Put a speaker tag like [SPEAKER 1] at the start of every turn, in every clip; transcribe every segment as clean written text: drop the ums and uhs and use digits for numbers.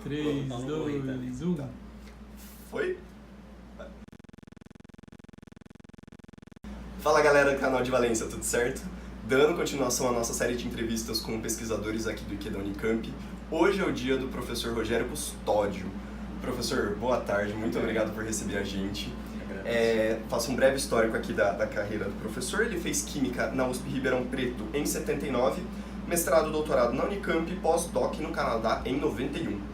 [SPEAKER 1] 3, 2, 1.
[SPEAKER 2] Tá. Foi? Fala galera do canal de Valência, tudo certo? Dando continuação à nossa série de entrevistas com pesquisadores aqui do IQ da Unicamp, hoje é o dia do professor Rogério Custódio. Professor, boa tarde, muito obrigado por receber a gente. Faço um breve histórico aqui da carreira do professor. Ele fez Química na USP Ribeirão Preto em 79, mestrado e doutorado na Unicamp e pós-doc no Canadá em 91.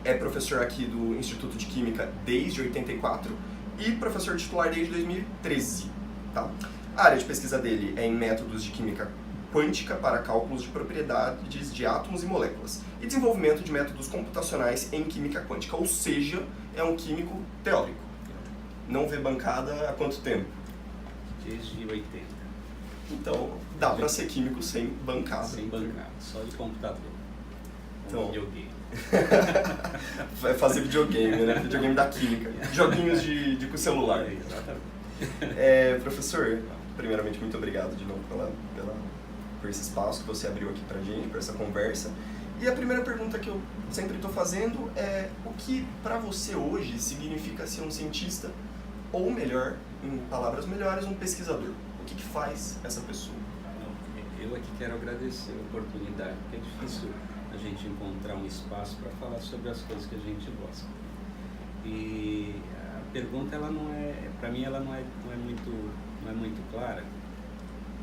[SPEAKER 2] É professor aqui do Instituto de Química desde 84 e professor titular desde 2013. Tá? A área de pesquisa dele é em métodos de química quântica para cálculos de propriedades de átomos e moléculas e desenvolvimento de métodos computacionais em química quântica, ou seja, é um químico teórico. Não vê bancada há quanto tempo?
[SPEAKER 3] Desde 80.
[SPEAKER 2] Então, dá para ser químico sem bancada.
[SPEAKER 3] Sem bancada, só de computador.
[SPEAKER 2] Então,
[SPEAKER 3] videogame.
[SPEAKER 2] Vai fazer videogame, né? Videogame da química. Joguinhos com celular.
[SPEAKER 3] Exatamente.
[SPEAKER 2] Professor, primeiramente, muito obrigado de novo por esse espaço que você abriu aqui pra gente, por essa conversa. E a primeira pergunta que eu sempre estou fazendo é o que para você hoje significa ser um cientista, ou melhor, em palavras melhores, um pesquisador? O que faz essa pessoa?
[SPEAKER 3] Eu aqui quero agradecer a oportunidade, porque é difícil a gente encontrar um espaço para falar sobre as coisas que a gente gosta. E a pergunta, ela não é, para mim, ela não é muito clara,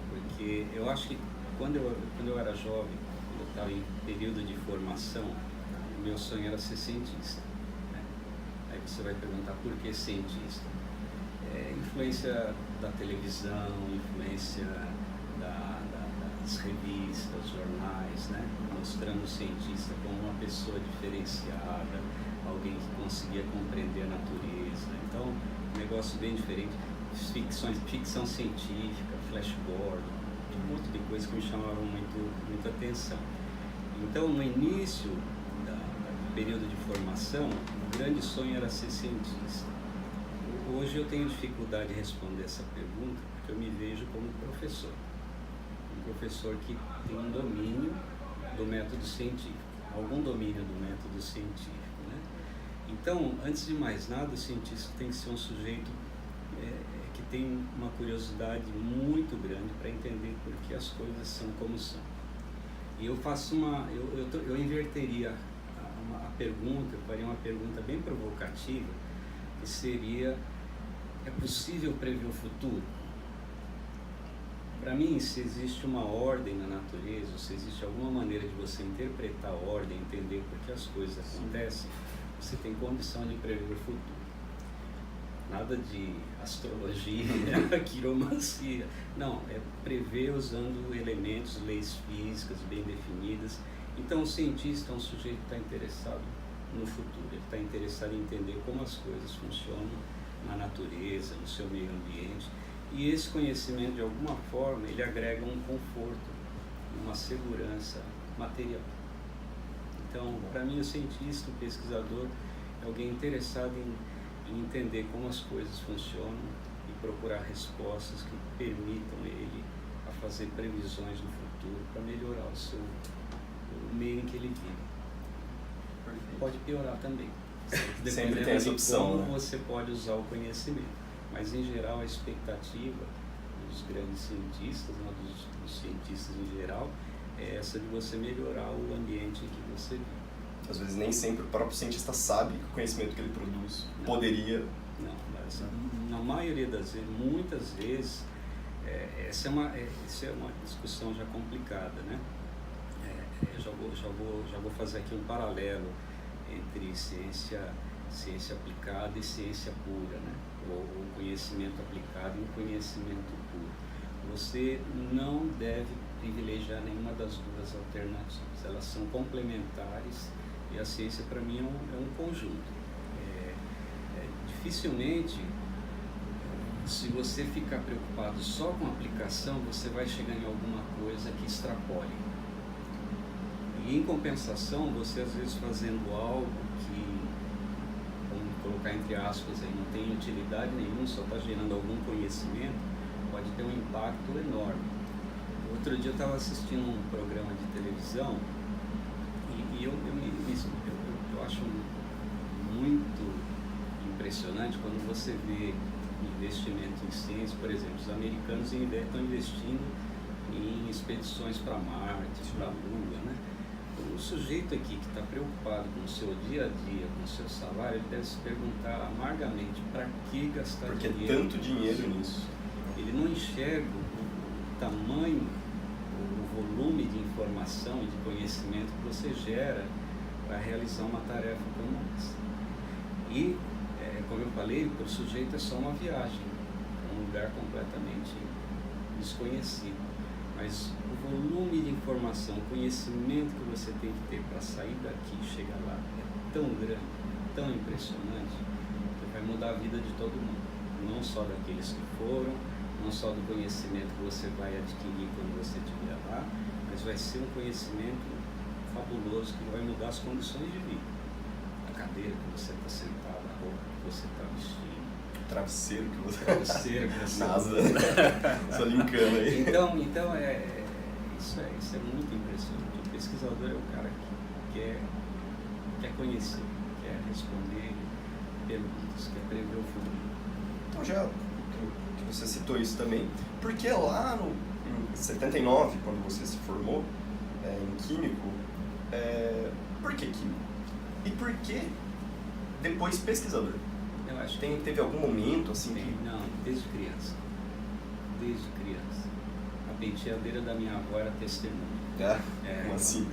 [SPEAKER 3] porque eu acho que quando eu era jovem, quando eu estava em período de formação, o meu sonho era ser cientista, né? Aí você vai perguntar por que cientista? Influência da televisão, influência das revistas, jornais, né? Mostrando o cientista como uma pessoa diferenciada, alguém que conseguia compreender a natureza. Então, um negócio bem diferente. Ficção científica, Flash Gordon, um monte de coisa que me chamavam muita atenção. Então, no início do período de formação, o grande sonho era ser cientista. Hoje eu tenho dificuldade de responder essa pergunta, porque eu me vejo como professor. Um professor que tem um domínio do método científico, algum domínio do método científico, né? Então, antes de mais nada, o cientista tem que ser um sujeito que tem uma curiosidade muito grande para entender por que as coisas são como são. E eu faço eu inverteria a pergunta, eu faria uma pergunta bem provocativa, que seria: é possível prever o futuro? Para mim, se existe uma ordem na natureza, se existe alguma maneira de você interpretar a ordem, entender por que as coisas acontecem, você tem condição de prever o futuro. Nada de astrologia, quiromancia. Não, é prever usando elementos, leis físicas bem definidas. Então, o cientista é um sujeito que está interessado no futuro, ele está interessado em entender como as coisas funcionam na natureza, no seu meio ambiente. E esse conhecimento, de alguma forma, ele agrega um conforto, uma segurança material. Então, para mim, o cientista, o pesquisador, é alguém interessado em entender como as coisas funcionam e procurar respostas que permitam ele a fazer previsões no futuro para melhorar o meio em que ele vive. Pode piorar também.
[SPEAKER 2] Sempre tem essa opção,
[SPEAKER 3] como
[SPEAKER 2] né?
[SPEAKER 3] você pode usar o conhecimento. Mas, em geral, a expectativa dos grandes cientistas, né, dos cientistas em geral, é essa de você melhorar o ambiente em que você vive.
[SPEAKER 2] Às vezes nem sempre o próprio cientista sabe que o conhecimento que ele produz poderia...
[SPEAKER 3] Não, mas na maioria das vezes, muitas vezes, essa é uma discussão já complicada, né? Já vou fazer aqui um paralelo entre ciência aplicada e ciência pura, né? Ou conhecimento aplicado e conhecimento puro. Você não deve privilegiar nenhuma das duas alternativas. Elas são complementares e a ciência, para mim, é um conjunto. Dificilmente, se você ficar preocupado só com a aplicação, você vai chegar em alguma coisa que extrapole. E, em compensação, você, às vezes, fazendo algo que, vamos colocar entre aspas, aí, não tem utilidade nenhuma, só está gerando algum conhecimento, pode ter um impacto enorme. Outro dia eu estava assistindo um programa de televisão e eu acho impressionante quando você vê investimento em ciência, por exemplo, os americanos estão investindo em expedições para Marte, para a Lua, né? O sujeito aqui que está preocupado com o seu dia a dia, com o seu salário, ele deve se perguntar amargamente para que gastar
[SPEAKER 2] Porque
[SPEAKER 3] dinheiro.
[SPEAKER 2] tanto dinheiro nisso.
[SPEAKER 3] Ele não enxerga o tamanho, o volume de informação e de conhecimento que você gera para realizar uma tarefa como essa. E, como eu falei, para o sujeito é só uma viagem, um lugar completamente desconhecido. Mas o volume de informação, o conhecimento que você tem que ter para sair daqui e chegar lá é tão grande, tão impressionante, que vai mudar a vida de todo mundo. Não só daqueles que foram, não só do conhecimento que você vai adquirir quando você estiver lá, mas vai ser um conhecimento fabuloso que vai mudar as condições de vida. A cadeira que você está sentado, a roupa que você está vestindo,
[SPEAKER 2] Travesseiro que você...
[SPEAKER 3] travesseiro que você
[SPEAKER 2] NASA. Só linkando aí.
[SPEAKER 3] Então isso é muito impressionante. O pesquisador é o cara que quer conhecer, quer responder perguntas, quer prever o futuro.
[SPEAKER 2] Então já que você citou isso também, porque lá em 79, quando você se formou em químico, por que químico? E por que depois pesquisador?
[SPEAKER 3] Eu acho
[SPEAKER 2] Teve algum momento assim que...
[SPEAKER 3] Não, desde criança. Desde criança. A penteadeira da minha avó era testemunha.
[SPEAKER 2] Como assim?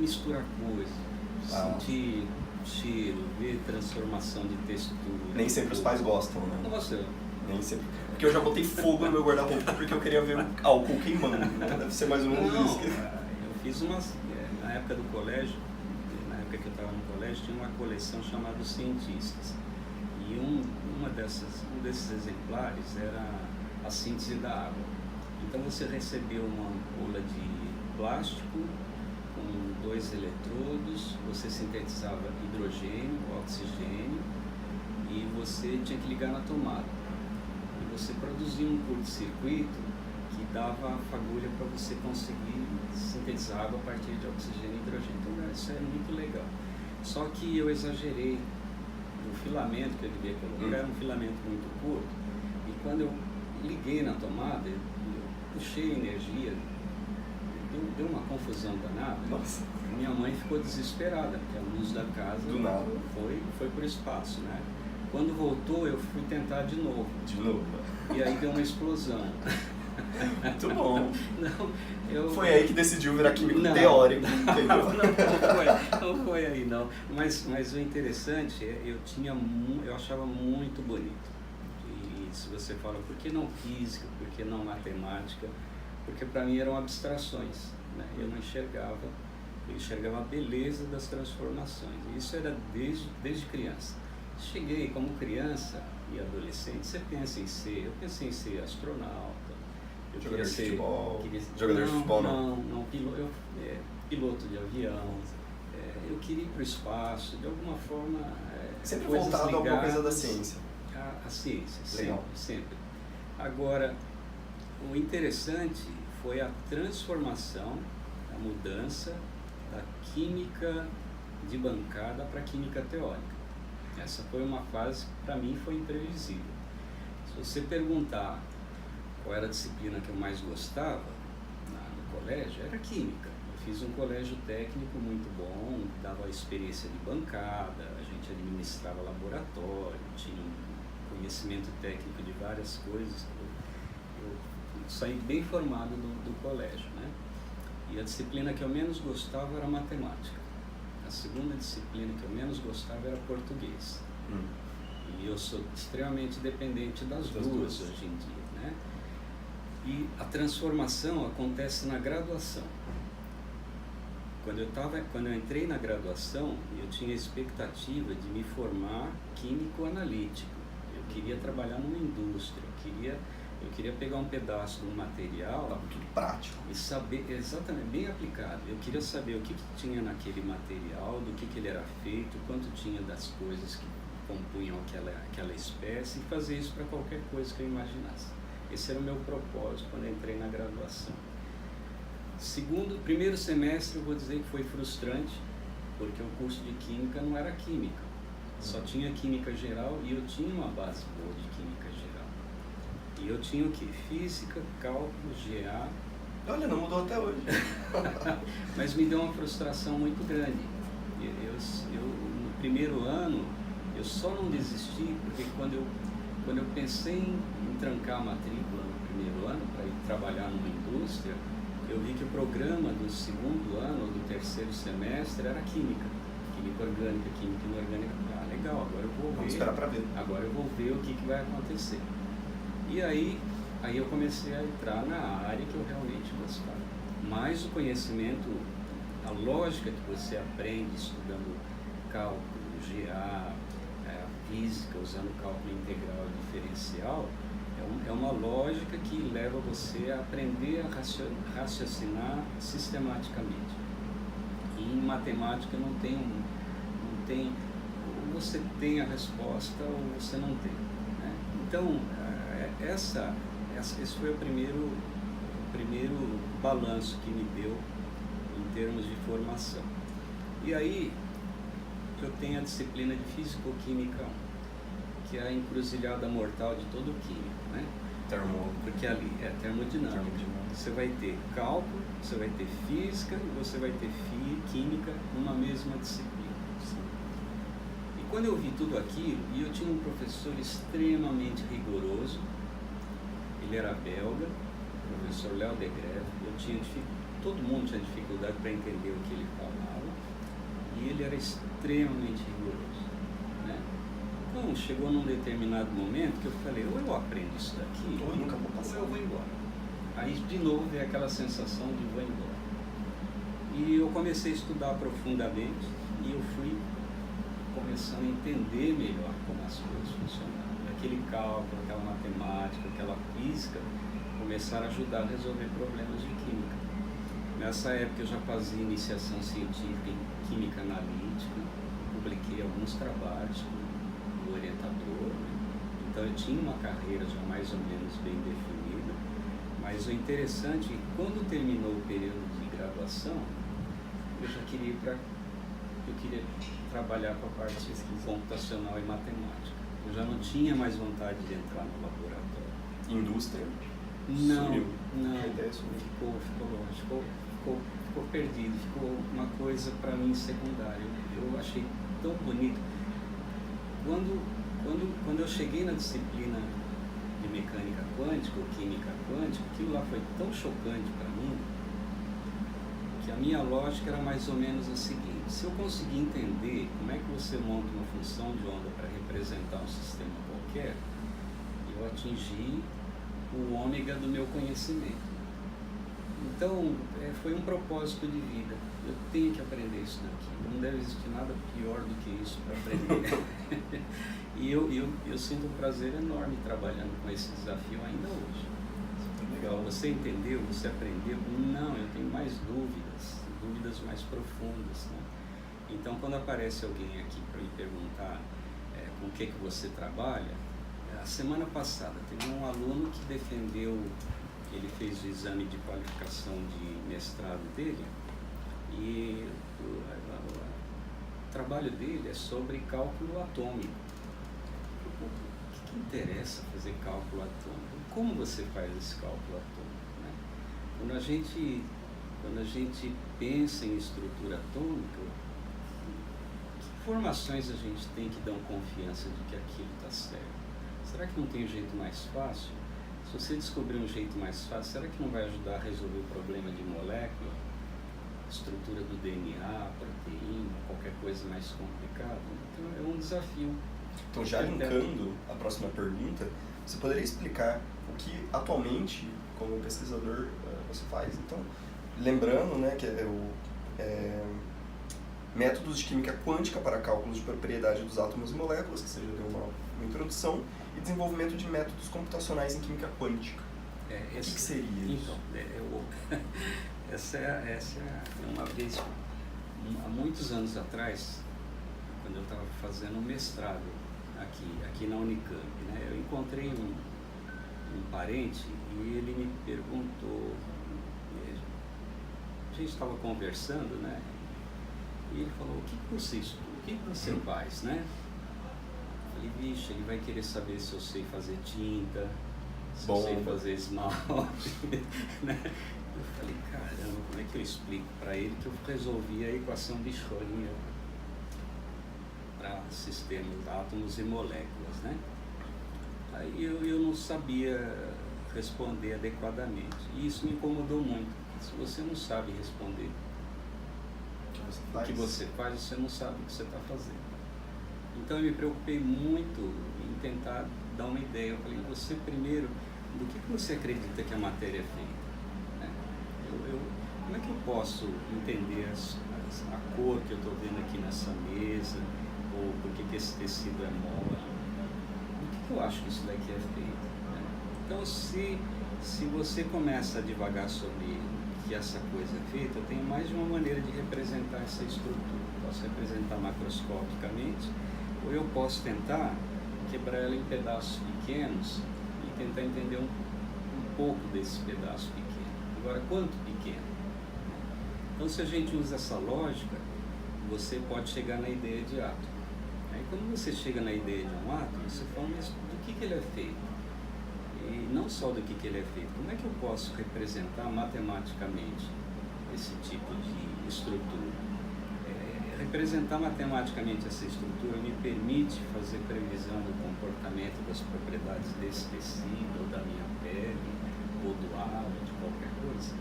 [SPEAKER 3] Misturar coisas, sentir cheiro, ver transformação de textura.
[SPEAKER 2] Nem sempre os pais gostam, né?
[SPEAKER 3] Nossa,
[SPEAKER 2] Nem sempre. Porque eu já botei fogo no meu guarda-roupa porque eu queria ver o álcool queimando. Então deve ser mais ou menos isso.
[SPEAKER 3] Eu fiz na época do colégio, na época que eu estava no colégio, tinha uma coleção chamada Os Cientistas. E um desses exemplares era a síntese da água. Então você recebeu uma ampola de plástico com 2 eletrodos, você sintetizava hidrogênio, oxigênio e você tinha que ligar na tomada. E você produzia um curto-circuito que dava a fagulha para você conseguir sintetizar água a partir de oxigênio e hidrogênio. Então isso é muito legal. Só que eu exagerei no filamento que eu devia colocar, era um filamento muito curto, e quando eu liguei na tomada, eu puxei energia, deu uma confusão danada.
[SPEAKER 2] Nossa.
[SPEAKER 3] Minha mãe ficou desesperada, porque a luz da casa
[SPEAKER 2] Do nada.
[SPEAKER 3] foi para o espaço, né? Quando voltou, eu fui tentar de novo.
[SPEAKER 2] De novo.
[SPEAKER 3] E aí deu uma explosão.
[SPEAKER 2] Muito bom.
[SPEAKER 3] Não,
[SPEAKER 2] Foi aí que decidiu virar químico teórico, entendeu?
[SPEAKER 3] Não foi aí, não. Mas o interessante é eu achava muito bonito. E se você fala, por que não física, por que não matemática? Porque para mim eram abstrações, né? Eu não enxergava, eu enxergava a beleza das transformações. E isso era desde criança. Cheguei como criança e adolescente, você pensa em ser, eu pensei em ser astronauta.
[SPEAKER 2] Jogador de futebol? Jogador de futebol
[SPEAKER 3] não, piloto de avião. Eu queria ir para o espaço, de alguma forma.
[SPEAKER 2] Sempre voltado a alguma coisa da ciência.
[SPEAKER 3] A ciência,
[SPEAKER 2] Legal.
[SPEAKER 3] sempre. Agora, o interessante foi a transformação, a mudança da química de bancada para a química teórica. Essa foi uma fase que para mim foi imprevisível. Se você perguntar qual era a disciplina que eu mais gostava no colégio, era química. Eu fiz um colégio técnico muito bom, dava experiência de bancada, a gente administrava laboratório, tinha um conhecimento técnico de várias coisas. Eu saí bem formado do colégio, né? E a disciplina que eu menos gostava era matemática. A segunda disciplina que eu menos gostava era português. E eu sou extremamente dependente das duas hoje em dia, né? E a transformação acontece na graduação. Quando eu entrei na graduação, eu tinha a expectativa de me formar químico analítico. Eu queria trabalhar numa indústria, eu queria pegar um pedaço de um material,
[SPEAKER 2] tudo prático,
[SPEAKER 3] e saber, exatamente, bem aplicado. Eu queria saber o que tinha naquele material, do que ele era feito, quanto tinha das coisas que compunham aquela espécie, e fazer isso para qualquer coisa que eu imaginasse. Esse era o meu propósito quando eu entrei na graduação. Primeiro semestre eu vou dizer que foi frustrante, porque o curso de Química não era Química. Só tinha química geral e eu tinha uma base boa de química geral. E eu tinha o que? Física, cálculo, GA.
[SPEAKER 2] Olha, não mudou até hoje.
[SPEAKER 3] Mas me deu uma frustração muito grande. No primeiro ano, eu só não desisti porque quando eu pensei em trancar a matrícula no primeiro ano para ir trabalhar numa indústria, eu vi que o programa do segundo ano ou do terceiro semestre era química orgânica, química inorgânica. Ah, legal, agora eu vou ver.
[SPEAKER 2] Vamos esperar para ver.
[SPEAKER 3] Agora eu vou ver o que vai acontecer. E aí eu comecei a entrar na área que eu realmente gostava. Mas o conhecimento, a lógica que você aprende estudando cálculo, GA, física, usando cálculo integral e diferencial, é uma lógica que leva você a aprender a raciocinar sistematicamente. E em matemática não tem, ou você tem a resposta ou você não tem, né? Então, esse foi o primeiro balanço que me deu em termos de formação. E aí, eu tenho a disciplina de Físico-Química 1, que é a encruzilhada mortal de todo químico, né? Porque ali é termodinâmica. Você vai ter cálculo, você vai ter física e você vai ter química numa mesma disciplina. E quando eu vi tudo aquilo, e eu tinha um professor extremamente rigoroso, ele era belga, o professor Léo de Greve, todo mundo tinha dificuldade para entender o que ele falava, e ele era extremamente rigoroso, né? Então, chegou num determinado momento que eu falei, ou eu aprendo isso daqui,
[SPEAKER 2] ou eu nunca vou passar,
[SPEAKER 3] ou eu vou embora. Aí, de novo, veio aquela sensação de vou embora. E eu comecei a estudar profundamente e eu fui começando a entender melhor como as coisas funcionavam. Aquele cálculo, aquela matemática, aquela física começaram a ajudar a resolver problemas de química. Nessa época eu já fazia iniciação científica em química analítica, publiquei alguns trabalhos com o orientador, né? Então eu tinha uma carreira já mais ou menos bem definida. Mas o interessante é que quando terminou o período de graduação, eu já queria trabalhar com a parte computacional e matemática. Eu já não tinha mais vontade de entrar no laboratório.
[SPEAKER 2] Indústria?
[SPEAKER 3] Não,
[SPEAKER 2] sumiu.
[SPEAKER 3] não. Ficou longe, ficou perdido, ficou uma coisa para mim secundária. Eu achei tão bonito. Quando eu cheguei na disciplina de mecânica quântica ou química quântica, aquilo lá foi tão chocante para mim que a minha lógica era mais ou menos a seguinte: se eu conseguir entender como é que você monta uma função de onda para representar um sistema qualquer, eu atingi o ômega do meu conhecimento. Então, foi um propósito de vida. Eu tenho que aprender isso daqui. Não deve existir nada pior do que isso para aprender. E eu sinto um prazer enorme trabalhando com esse desafio ainda hoje.
[SPEAKER 2] Legal.
[SPEAKER 3] Você entendeu? Você aprendeu? Não, eu tenho mais dúvidas mais profundas, né? Então, quando aparece alguém aqui para me perguntar com o que você trabalha, a semana passada teve um aluno que defendeu, ele fez o exame de qualificação de mestrado dele e o trabalho dele é sobre cálculo atômico. O que interessa fazer cálculo atômico? Como você faz esse cálculo atômico, né? Quando a gente pensa em estrutura atômica, que informações a gente tem que dão confiança de que aquilo está certo? Será que não tem um jeito mais fácil? Se você descobrir um jeito mais fácil, será que não vai ajudar a resolver o problema de molécula, estrutura do DNA, proteína, qualquer coisa mais complicada? Então é um desafio.
[SPEAKER 2] Então, já linkando a próxima pergunta, você poderia explicar o que atualmente, como pesquisador, você faz? Então, lembrando, né, que métodos de química quântica para cálculos de propriedade dos átomos e moléculas, que você já deu uma introdução, e desenvolvimento de métodos computacionais em química quântica. O que seria isso?
[SPEAKER 3] Então, essa é uma vez, há muitos anos atrás, quando eu estava fazendo um mestrado aqui na Unicamp, né, eu encontrei um parente e ele me perguntou, a gente estava conversando, né, e ele falou, o que você estuda, o que você faz, né? falei, vixe, ele vai querer saber se eu sei fazer tinta, se
[SPEAKER 2] Bom,
[SPEAKER 3] eu sei fazer esmalte, né? Eu falei, caramba, como é que eu explico para ele que eu resolvi a equação de Schrödinger para sistemas, átomos e moléculas, né? Aí eu não sabia responder adequadamente. E isso me incomodou muito. Se você não sabe responder o que você faz, você não sabe o que você está fazendo. Então eu me preocupei muito em tentar dar uma ideia. Eu falei, você primeiro, do que você acredita que a matéria é feita? Né? Como é que eu posso entender a cor que eu estou vendo aqui nessa mesa? Ou por que esse tecido é mole? Do que eu acho que isso daqui é feito? Né? Então, se você começa a divagar sobre que essa coisa é feita, eu tenho mais de uma maneira de representar essa estrutura. Posso representar macroscopicamente, ou eu posso tentar quebrar ela em pedaços pequenos e tentar entender um pouco desse pedaço pequeno. Agora, quanto pequeno? Então, se a gente usa essa lógica, você pode chegar na ideia de átomo. Aí, quando você chega na ideia de um átomo, você fala, mas do que ele é feito? E não só do que ele é feito, como é que eu posso representar matematicamente esse tipo de estrutura? Representar matematicamente essa estrutura me permite fazer previsão do comportamento das propriedades desse tecido, ou da minha pele, ou do ar, ou de qualquer coisa.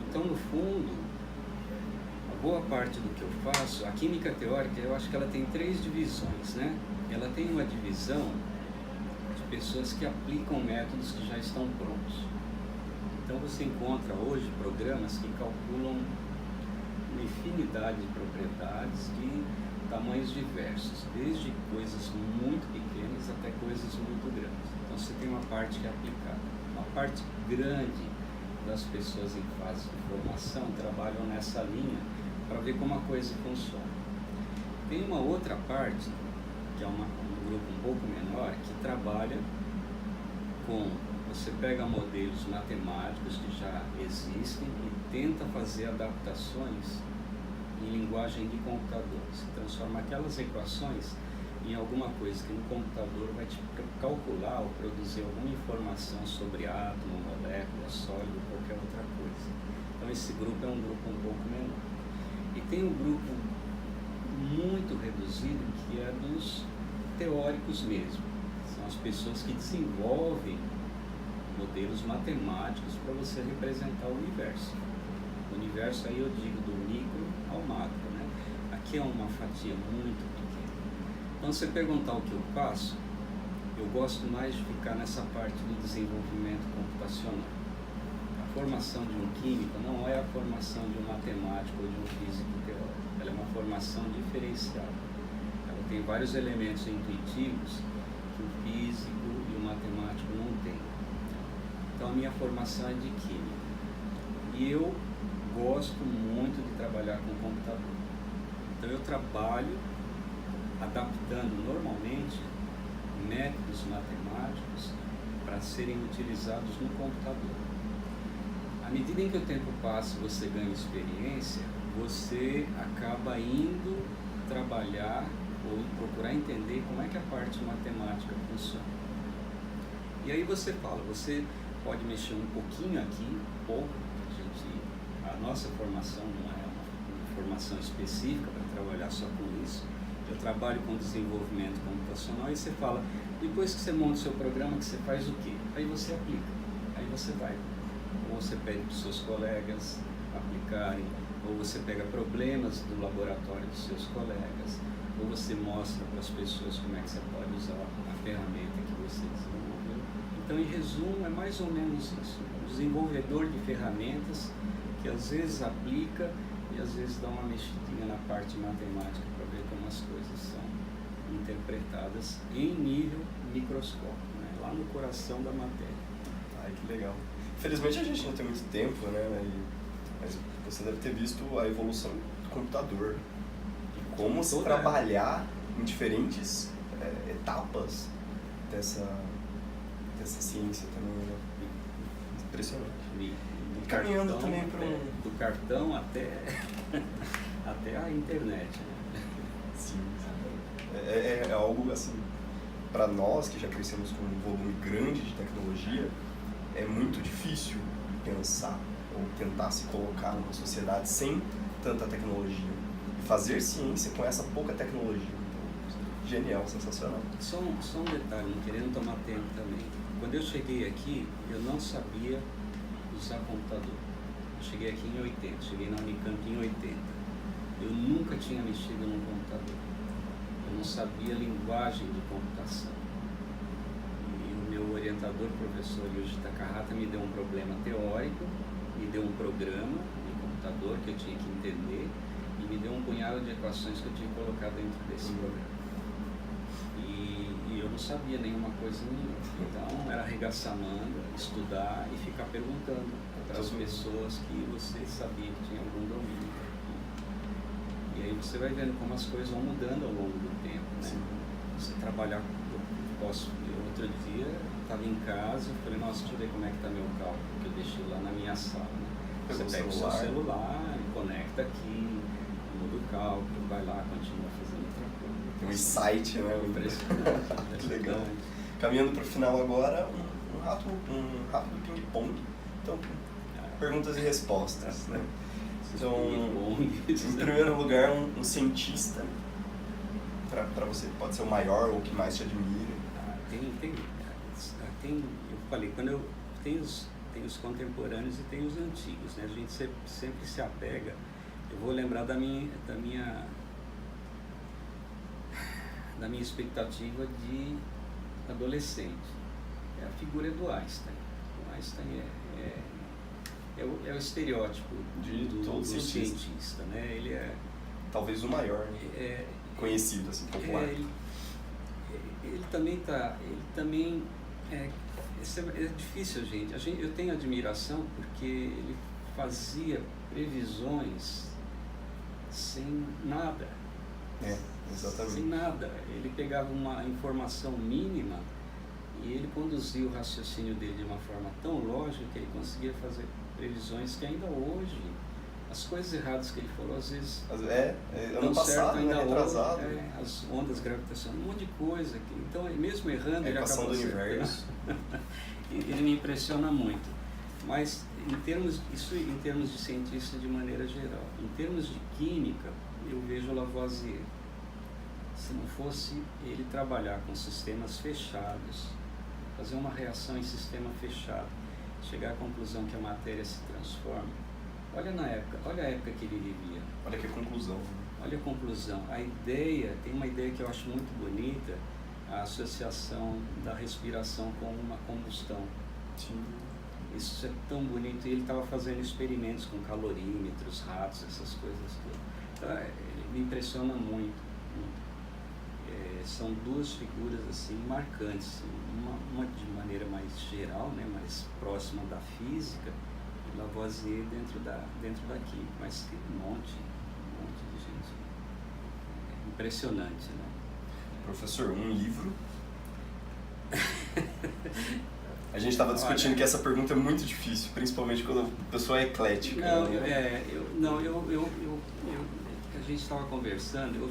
[SPEAKER 3] Então, no fundo, a boa parte do que eu faço, a química teórica, eu acho que ela tem 3 divisões, né? Ela tem uma divisão de pessoas que aplicam métodos que já estão prontos. Então, você encontra hoje programas que calculam uma infinidade de propriedades de tamanhos diversos, desde coisas muito pequenas até coisas muito grandes. Então você tem uma parte que é aplicada. Uma parte grande das pessoas em fase de formação trabalham nessa linha para ver como a coisa funciona. Tem uma outra parte, que é um grupo um pouco menor, que trabalha com... Você pega modelos matemáticos que já existem e tenta fazer adaptações em linguagem de computador. Você transforma aquelas equações em alguma coisa que no computador vai te calcular ou produzir alguma informação sobre átomo, molécula, sólido, qualquer outra coisa. Então esse grupo é um grupo um pouco menor. E tem um grupo muito reduzido que é dos teóricos mesmo. São as pessoas que desenvolvem modelos matemáticos para você representar o universo. O universo aí eu digo do micro ao macro, né? Aqui é uma fatia muito pequena. Então, se você perguntar o que eu faço, eu gosto mais de ficar nessa parte do desenvolvimento computacional. A formação de um químico não é a formação de um matemático ou de um físico teórico. Ela é uma formação diferenciada. Ela tem vários elementos intuitivos que o físico e o matemático não têm. Então, a minha formação é de química. E eu gosto muito de trabalhar com computador. Então, eu trabalho adaptando normalmente métodos matemáticos para serem utilizados no computador. À medida em que o tempo passa e você ganha experiência, você acaba indo trabalhar ou procurar entender como é que a parte matemática funciona. E aí você fala, você pode mexer um pouquinho aqui, pouco, a nossa formação não é uma formação específica para trabalhar só com isso. Eu trabalho com desenvolvimento computacional e você fala, depois que você monta o seu programa, que você faz o quê? Aí você aplica, aí você vai. Ou você pede para os seus colegas aplicarem, ou você pega problemas do laboratório dos seus colegas, ou você mostra para as pessoas como é que você pode usar a ferramenta que você desenvolveu. Então, em resumo, é mais ou menos isso. Um desenvolvedor de ferramentas que às vezes aplica e às vezes dá uma mexidinha na parte matemática para ver como as coisas são interpretadas em nível microscópico, né? Lá no coração da matéria.
[SPEAKER 2] Ai, que legal. Infelizmente a gente não tem muito tempo, né? Mas você deve ter visto a evolução do computador e como se trabalhar em diferentes etapas dessa ciência também, né? Impressionante.
[SPEAKER 3] E
[SPEAKER 2] caminhando
[SPEAKER 3] cartão,
[SPEAKER 2] também para
[SPEAKER 3] do cartão até a internet, né?
[SPEAKER 2] Sim. É algo assim para nós que já crescemos com um volume grande de tecnologia, é muito difícil pensar ou tentar se colocar numa sociedade sem tanta tecnologia e fazer ciência com essa pouca tecnologia. Então, genial, sensacional.
[SPEAKER 3] Só um detalhe, não querendo tomar tempo também. Quando eu cheguei aqui, eu não sabia usar computador. Eu cheguei aqui em 80, cheguei na Unicamp em 80. Eu nunca tinha mexido num computador. Eu não sabia linguagem de computação. E o meu orientador, professor Yuji Takahata, me deu um problema teórico, me deu um programa de computador que eu tinha que entender e me deu um punhado de equações que eu tinha que colocar dentro desse programa. E eu não sabia nenhuma coisa nenhuma. Então era arregaçar a manga, estudar e ficar perguntando para as pessoas que você sabia que tinha algum domínio. E aí você vai vendo como as coisas vão mudando ao longo do tempo, né? Você trabalhar, outro dia estava em casa, falei, nossa, deixa eu ver como é que está meu cálculo, que eu deixei lá na minha sala, né? Você pega o seu celular, conecta aqui, muda o cálculo, vai lá, continua fazendo outra coisa.
[SPEAKER 2] Tem um insight, né?
[SPEAKER 3] Impressionante.
[SPEAKER 2] Que legal. Caminhando para o final agora, um rápido ping-pong. Então, perguntas e respostas, né? Então, em primeiro lugar, um cientista, para você, pode ser o maior ou o que mais te admira.
[SPEAKER 3] Eu falei, tem os contemporâneos e tem os antigos, né? A gente sempre se apega. Eu vou lembrar da minha expectativa de adolescente. É a figura do Einstein. O Einstein é o estereótipo do cientista, né? Ele é
[SPEAKER 2] talvez o maior, né? Conhecido, assim, popular.
[SPEAKER 3] Ele também é difícil, gente. Eu tenho admiração porque ele fazia previsões sem nada.
[SPEAKER 2] Exatamente.
[SPEAKER 3] Sem nada. Ele pegava uma informação mínima e ele conduzia o raciocínio dele de uma forma tão lógica que ele conseguia fazer previsões que ainda hoje, as coisas erradas que ele falou, às vezes
[SPEAKER 2] ano passado,
[SPEAKER 3] ainda
[SPEAKER 2] retrasado.
[SPEAKER 3] Hoje, as ondas gravitacionais, um monte de coisa. Então, mesmo errando, ele acabou
[SPEAKER 2] do universo.
[SPEAKER 3] Ele me impressiona muito. Mas, em termos de cientista de maneira geral, em termos de química, eu vejo Lavoisier. Se não fosse ele trabalhar com sistemas fechados, fazer uma reação em sistema fechado, chegar à conclusão que a matéria se transforma, olha a época que ele vivia.
[SPEAKER 2] Olha que conclusão.
[SPEAKER 3] Olha a conclusão. Tem uma ideia que eu acho muito bonita, a associação da respiração com uma combustão.
[SPEAKER 2] Sim.
[SPEAKER 3] Isso é tão bonito. E ele estava fazendo experimentos com calorímetros, ratos, essas coisas todas. Então, ele me impressiona muito. São duas figuras assim marcantes, uma de maneira mais geral, né, mais próxima da física, e Lavoisier dentro da química, mas tem um monte de gente impressionante, né?
[SPEAKER 2] Professor, um livro? A gente estava discutindo que essa pergunta é muito difícil, principalmente quando a pessoa é eclética.
[SPEAKER 3] A gente estava conversando,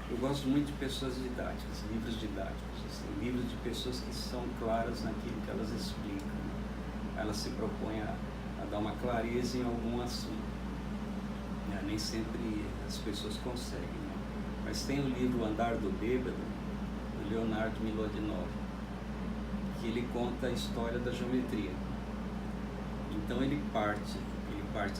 [SPEAKER 3] eu gosto muito de pessoas didáticas, livros didáticos, assim, livros de pessoas que são claras naquilo que elas explicam. Elas se propõem a dar uma clareza em algum assunto. Nem sempre as pessoas conseguem, né? Mas tem o livro Andar do Bêbado, do Leonardo Milodinov, que ele conta a história da geometria. Então ele parte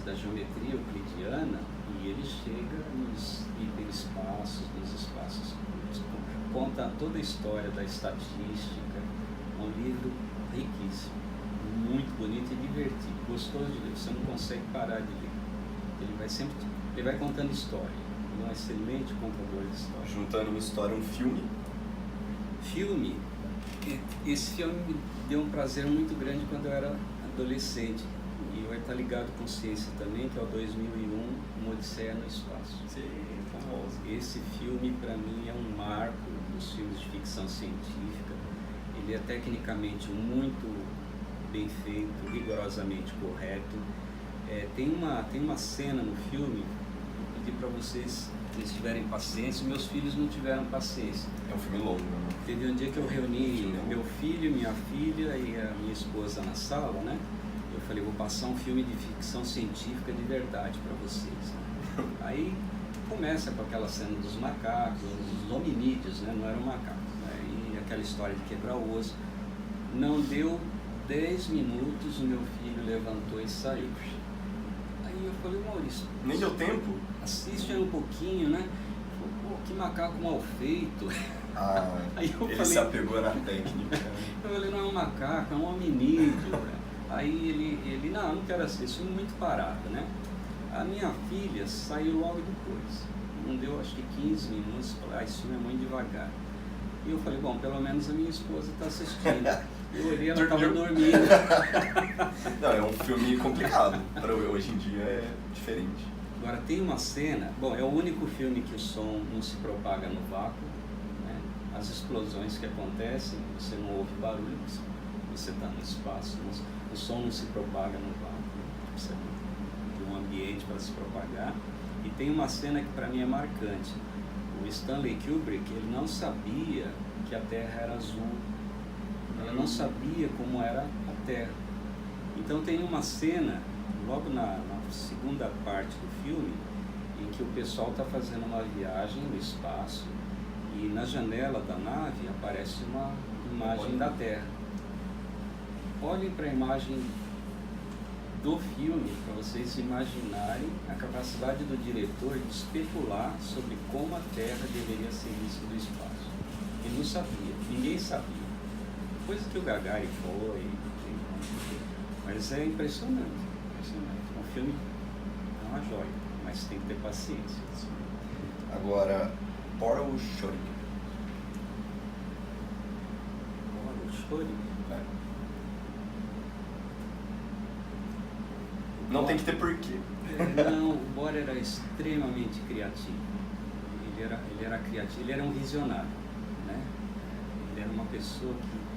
[SPEAKER 3] da geometria euclidiana e ele chega nos hiperespaços, nos espaços curtos, conta toda a história da estatística. É um livro riquíssimo, muito bonito e divertido, gostoso de ler, você não consegue parar de ler. Ele vai contando história, ele é um excelente contador de história.
[SPEAKER 2] Juntando uma história, um filme.
[SPEAKER 3] Esse filme me deu um prazer muito grande quando eu era adolescente. E vai estar ligado com ciência também, que é o 2001, Uma Odisseia no Espaço.
[SPEAKER 2] Sim, famoso.
[SPEAKER 3] Esse filme, para mim, é um marco dos filmes de ficção científica. Ele é tecnicamente muito bem feito, rigorosamente correto. Tem uma cena no filme pedir para vocês, se eles tiverem paciência. Meus filhos não tiveram paciência.
[SPEAKER 2] É um filme longo, né?
[SPEAKER 3] Teve um dia que eu reuni meu filho, minha filha e a minha esposa na sala, né? Eu falei, vou passar um filme de ficção científica de verdade para vocês. Né? Aí começa com aquela cena dos macacos, os hominídeos, né? Não eram macacos. Né? E aquela história de quebrar o osso. Não deu 10 minutos, o meu filho levantou e saiu. Aí eu falei, Maurício...
[SPEAKER 2] Nem deu tempo?
[SPEAKER 3] Assiste um pouquinho, né? Falei, pô, que macaco mal feito.
[SPEAKER 2] Ah,
[SPEAKER 3] aí eu
[SPEAKER 2] ele
[SPEAKER 3] falei,
[SPEAKER 2] se apegou na técnica.
[SPEAKER 3] Eu falei, não é um macaco, é um hominídeo. Aí ele, não quero assistir, isso é muito parado, né? A minha filha saiu logo depois. Não deu, acho que 15 minutos, falei, esse filme é muito devagar. E eu falei, bom, pelo menos a minha esposa está assistindo. Eu olhei, ela estava dormindo.
[SPEAKER 2] Não, é um filme complicado. Para hoje em dia é diferente.
[SPEAKER 3] Agora, tem uma cena... Bom, é o único filme que o som não se propaga no vácuo. Né? As explosões que acontecem, você não ouve barulho, você está no espaço. O som não se propaga no vácuo. Precisa de um ambiente para se propagar. E tem uma cena que para mim é marcante. O Stanley Kubrick, ele não sabia que a Terra era azul. Ele não sabia como era a Terra. Então tem uma cena, logo na segunda parte do filme, em que o pessoal está fazendo uma viagem no espaço e na janela da nave aparece uma imagem da Terra. Olhem para a imagem do filme para vocês imaginarem a capacidade do diretor de especular sobre como a Terra deveria ser vista do espaço. Ele não sabia, ninguém sabia. Coisa que o Gagarin foi, mas é impressionante, impressionante. Um filme é uma joia, mas tem que ter paciência.
[SPEAKER 2] Agora, Oral Schrödinger.
[SPEAKER 3] Oral Schrödinger?
[SPEAKER 2] Não tem que ter porquê.
[SPEAKER 3] Não, o Bohr era extremamente criativo. Ele era criativo, ele era um visionário, né? Ele era uma pessoa que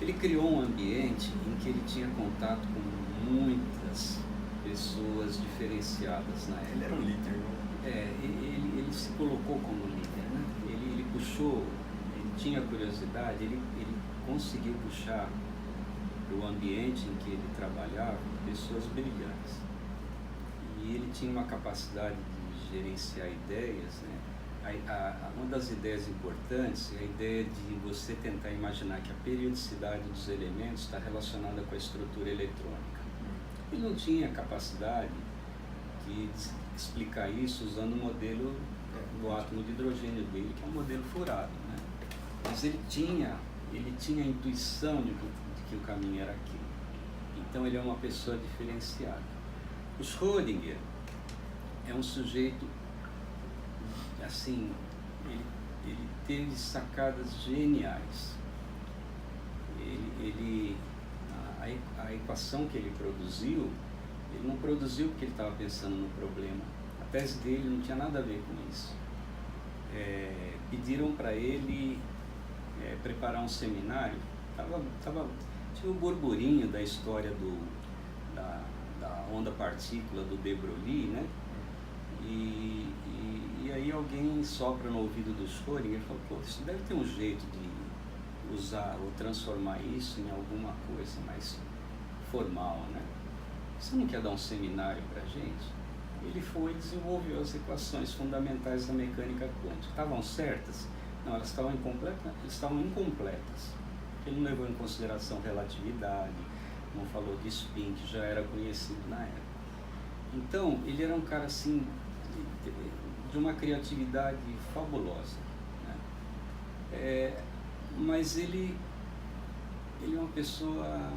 [SPEAKER 3] ele criou um ambiente em que ele tinha contato com muitas pessoas diferenciadas na época.
[SPEAKER 2] Ele era um líder, né?
[SPEAKER 3] Ele se colocou como líder, né? Ele puxou, ele tinha curiosidade, ele conseguiu puxar para o ambiente em que ele trabalhava pessoas brilhantes. E ele tinha uma capacidade de gerenciar ideias, né? Uma das ideias importantes é a ideia de você tentar imaginar que a periodicidade dos elementos está relacionada com a estrutura eletrônica. Ele não tinha capacidade de explicar isso usando o modelo do átomo de hidrogênio dele, que é um modelo furado, né? Mas ele tinha a intuição de que o caminho era aquele. Então ele é uma pessoa diferenciada. O Schrödinger é um sujeito assim, ele teve sacadas geniais. A equação que ele produziu, ele não produziu porque ele estava pensando no problema. A tese dele não tinha nada a ver com isso. Pediram para ele preparar um seminário. Tinha um burburinho da história da onda-partícula do de Broglie, né? E aí alguém sopra no ouvido do Schrödinger e fala, pô, isso deve ter um jeito de usar ou transformar isso em alguma coisa mais formal, né? Você não quer dar um seminário pra gente? Ele foi e desenvolveu as equações fundamentais da mecânica quântica. Estavam certas? Não, elas estavam incompletas. Ele não levou em consideração relatividade, não falou de spin, que já era conhecido na época. Então, ele era um cara assim, de uma criatividade fabulosa, né? Mas ele é uma pessoa,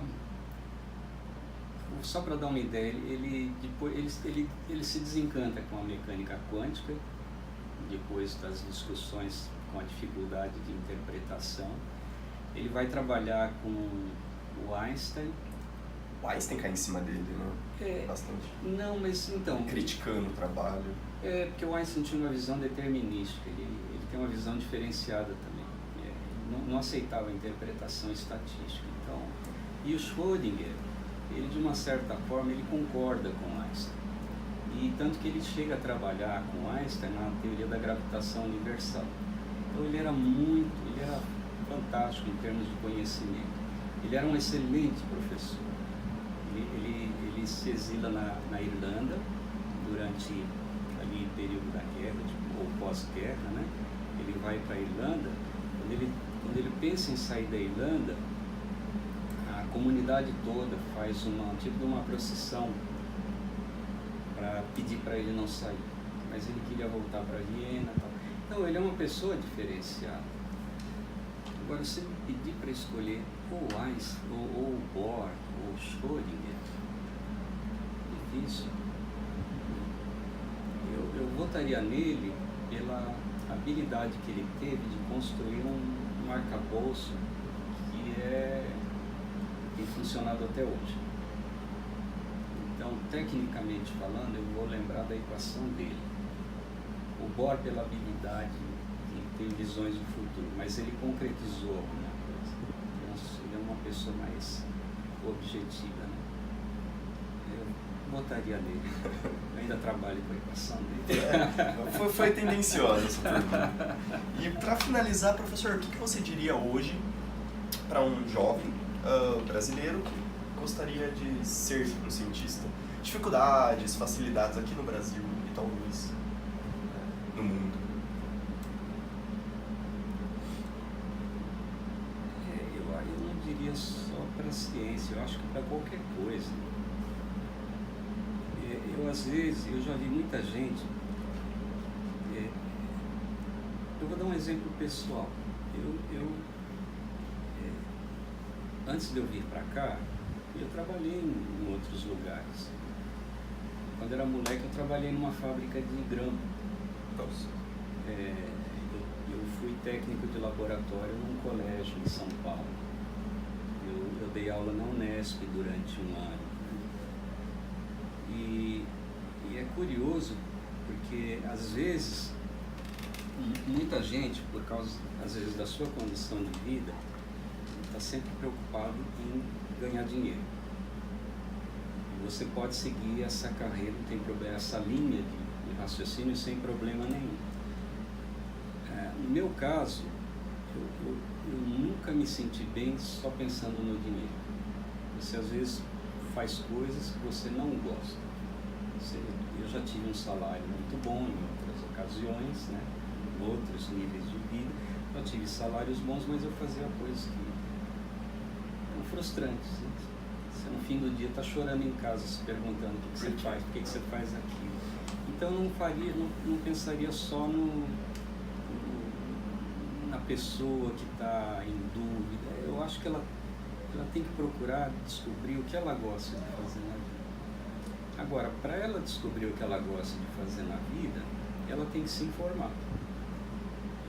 [SPEAKER 3] só para dar uma ideia, ele se desencanta com a mecânica quântica, depois das discussões com a dificuldade de interpretação. Ele vai trabalhar com o Einstein.
[SPEAKER 2] O Einstein cai em cima dele, né? Bastante.
[SPEAKER 3] Não, mas então...
[SPEAKER 2] Criticando o trabalho.
[SPEAKER 3] Porque o Einstein tinha uma visão determinística, ele tem uma visão diferenciada também. Não aceitava a interpretação estatística. Então, e o Schrödinger, ele de uma certa forma, ele concorda com o Einstein. E tanto que ele chega a trabalhar com Einstein na teoria da gravitação universal. Então ele era fantástico em termos de conhecimento. Ele era um excelente professor. Ele se exila na Irlanda durante ali o período da guerra, ou pós-guerra, né? Ele vai para a Irlanda. Quando ele pensa em sair da Irlanda, a comunidade toda faz tipo de uma procissão para pedir para ele não sair. Mas ele queria voltar para Viena e tal. Então ele é uma pessoa diferenciada. Agora, se me pedir para escolher ou Einstein, ou Bohr, ou Schrödinger, difícil. Eu votaria nele pela habilidade que ele teve de construir um arcabouço que tem funcionado até hoje. Então, tecnicamente falando, eu vou lembrar da equação dele. O Bohr pela habilidade de ter visões do futuro, mas ele concretizou alguma coisa. Ele é uma pessoa mais objetiva, né? Eu votaria nele. Eu ainda trabalho com a equação dele.
[SPEAKER 2] Foi tendenciosa essa pergunta. E para finalizar, professor, o que você diria hoje para um jovem brasileiro que gostaria de ser um cientista? Dificuldades, facilidades aqui no Brasil e talvez no mundo.
[SPEAKER 3] Eu não diria só para a ciência, eu acho que para qualquer coisa. Às vezes, eu já vi muita gente. Eu vou dar um exemplo pessoal. Antes de eu vir para cá, eu trabalhei em outros lugares. Quando eu era moleque, eu trabalhei numa fábrica de grama. Eu fui técnico de laboratório num colégio em São Paulo. Eu dei aula na Unesp durante um ano. E é curioso, porque às vezes, muita gente, por causa, às vezes, da sua condição de vida, está sempre preocupado em ganhar dinheiro. Você pode seguir essa carreira, não tem problema, essa linha de raciocínio sem problema nenhum. No meu caso, eu nunca me senti bem só pensando no dinheiro. Você às vezes faz coisas que você não gosta. Eu já tive um salário muito bom em outras ocasiões, né? Em outros níveis de vida. Eu tive salários bons, mas eu fazia coisas que eram frustrantes. Né? Você no fim do dia está chorando em casa, se perguntando o que você faz, por que você faz aquilo. Então eu não pensaria só na pessoa que está em dúvida. Eu acho que ela tem que procurar descobrir o que ela gosta de fazer na vida. Agora, para ela descobrir o que ela gosta de fazer na vida, ela tem que se informar.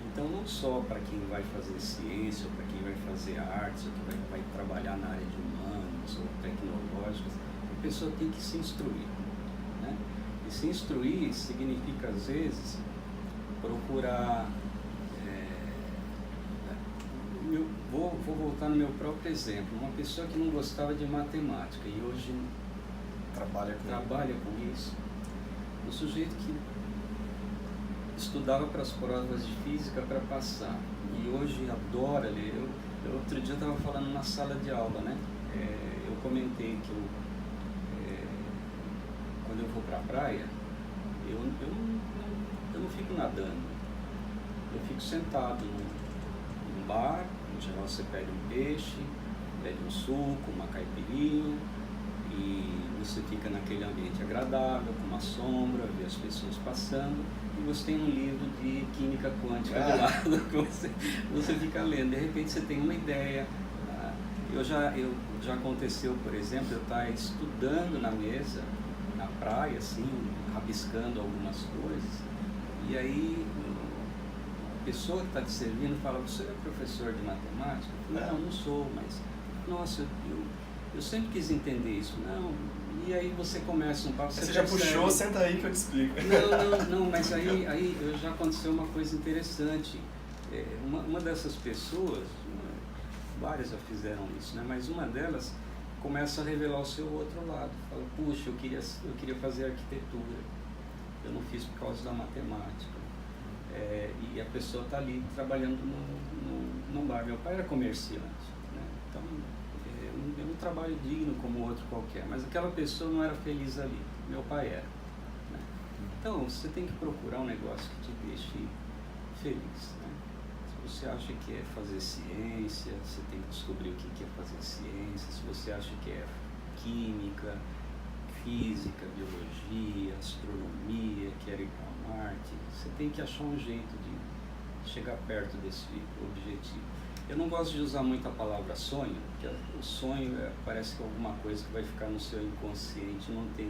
[SPEAKER 3] Então, não só para quem vai fazer ciência, ou para quem vai fazer artes, ou que vai trabalhar na área de humanos ou tecnológicas, a pessoa tem que se instruir. Né? E se instruir significa, às vezes, procurar... Vou voltar no meu próprio exemplo. Uma pessoa que não gostava de matemática e hoje trabalha com isso. Um sujeito que estudava para as provas de física para passar e hoje adora ler. Outro dia eu estava falando na sala de aula, né? Eu comentei que quando eu vou para a praia, eu não fico nadando. Eu fico sentado num bar, em geral você pede um peixe, pede um suco, uma caipirinha, e você fica naquele ambiente agradável, com uma sombra, vê as pessoas passando, e você tem um livro de química quântica do lado que você fica lendo. De repente você tem uma ideia. Já aconteceu, por exemplo, eu estar estudando na mesa, na praia, assim, rabiscando algumas coisas, e aí a pessoa que está te servindo fala: você é professor de matemática? Eu falo: não sou, mas nossa, eu sempre quis entender isso. Não, e aí você começa um papo.
[SPEAKER 2] Você já puxou, senta aí que eu te explico.
[SPEAKER 3] Não, mas aí já aconteceu uma coisa interessante. Uma dessas pessoas, várias já fizeram isso, né? Mas uma delas começa a revelar o seu outro lado. Fala: puxa, eu queria fazer arquitetura. eu não fiz por causa da matemática. E a pessoa está ali trabalhando num bar. Meu pai era comerciante, né? Então eu não trabalho digno como outro qualquer, mas aquela pessoa não era feliz ali, meu pai era, né? Então você tem que procurar um negócio que te deixe feliz, né? Se você acha que é fazer ciência, você tem que descobrir o que é fazer ciência. Se você acha que é química, física, biologia, astronomia, quer ir para Marte, você tem que achar um jeito de chegar perto desse objetivo. Eu não gosto de usar muito a palavra sonho, porque o sonho parece que é alguma coisa que vai ficar no seu inconsciente, não tem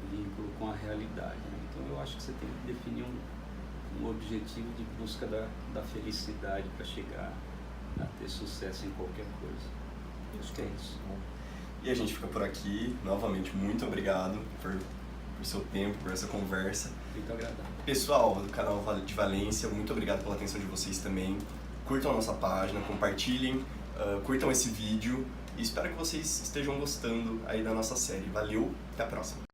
[SPEAKER 3] vínculo com a realidade, né? Então eu acho que você tem que definir um objetivo de busca da felicidade para chegar a ter sucesso em qualquer coisa. Acho que é isso.
[SPEAKER 2] E a gente fica por aqui. Novamente, muito obrigado por seu tempo, por essa conversa.
[SPEAKER 3] Muito agradável.
[SPEAKER 2] Pessoal do canal de Valência, muito obrigado pela atenção de vocês também. Curtam a nossa página, compartilhem, curtam esse vídeo e espero que vocês estejam gostando aí da nossa série. Valeu, até a próxima!